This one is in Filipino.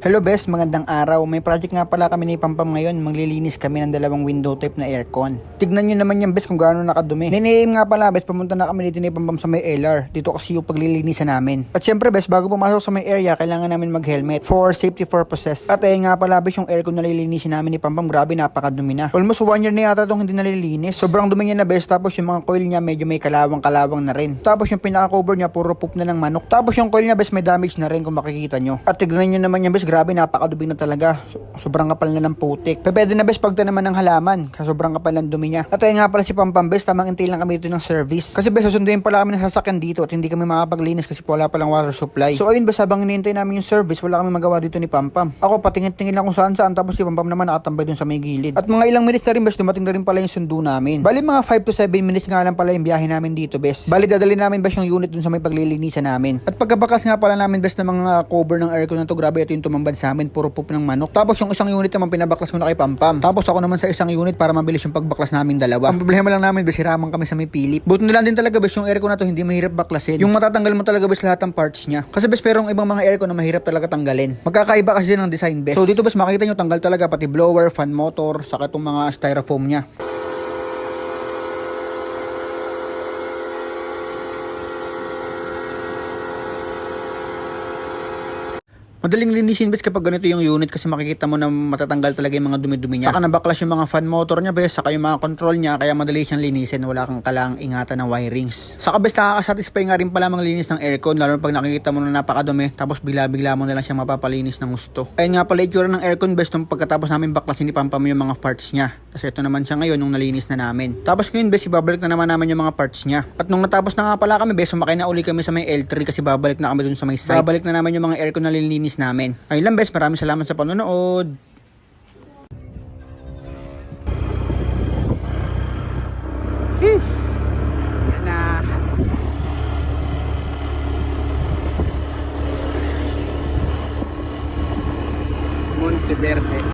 Hello best, magandang araw. May project nga pala kami ni Pampam ngayon. Maglilinis kami ng dalawang window type na aircon. Tignan nyo naman yan best kung gaano nakadumi. Niniim nga pala best, pumunta na kami dito ni Pampam sa may LR. Dito kasi yung paglilinisan namin. At syempre best, bago pumasok sa may area, kailangan namin mag-helmet for safety purposes. At nga pala best, yung aircon na nalilinisin namin ni Pampam, grabe napakadumi na. Almost 1 year na yata itong hindi nalilinis. Sobrang dumi niya na best, tapos yung mga coil niya medyo may kalawang-kalawang na rin. Tapos yung pinaka-cover niya puro poop na ng manok. Tapos yung coil niya best may damage na rin kung makikita nyo. At tignan nyo naman yan best, grabe napakadumi na talaga. Sobrang kapal na ng putik. Pwede na best pagtanaman ng halaman kasi sobrang kapal ng dumi niya. At ayun nga pala si Pampam best, tamang intay lang kami dito ng service. Kasi best, susunduin pala kami ng sasakyan dito at hindi kami makapaglinis kasi wala palang water supply. So ayun best, habang hinihintay namin yung service, wala kami magawa dito ni Pampam. Ako patingin-tingin lang kung saan tapos si Pampam naman nakatambay dun sa may gilid. At mga ilang minutes na rin best, dumating na rin pala yung sundo namin. Bali mga 5 to 7 minutes nga lang pala yung biyahe namin dito best. Bali dadali namin best yung unit dun sa may paglilinisan namin. At pagkabakas nga pala namin best ng mga cover ng aircon na to, grabe ito yung tumambad sa amin, puro poop ng manok. Tapos yung isang unit naman pinabaklas ko na kay Pampam. Tapos ako naman sa isang unit para mabilis yung pagbaklas namin dalawa. Ang problema lang namin bes, hiraman kami sa may pilip. Buti na lang din talaga bes, yung aircon na to hindi mahirap baklasin. Yung matatanggal mo talaga bes lahat ng parts niya. Kasi bes, pero yung ibang mga aircon na mahirap talaga tanggalin. Magkakaiba kasi ng design bes. So dito bes, makita nyo tanggal talaga pati blower, fan motor, saka itong mga styrofoam niya. Madaling linisin bes kapag ganito yung unit kasi makikita mo na matatanggal talaga yung mga dumi-dumi niya. Saka nabaklas yung mga fan motor niya bes, saka yung mga control niya, kaya madali siyang linisin, wala kang kalang ingatan ng wirings. Saka bes, nakaka-satisfy nga rin pala manglinis ng aircon, lalo pag nakikita mo na napakadumi, tapos bigla-bigla mo na lang siyang mapapalinis ng gusto. Ayun nga pala itsura ng aircon bes, nung pagkatapos namin baklasin ni Pampam yung mga parts niya. Kasi ito naman siya ngayon nung nalinis na namin. Tapos ngayon bes, ibabalik na naman namin yung mga parts niya. At nung natapos na nga pala kami bes, sumakay na uli kami sa may L3 kasi babalik na kami dun sa may site. Babalik na namin yung mga aircon na nilinis namin. Ayun lang bes, maraming salamat sa panonood. Sheesh! Yan na. Monteverde.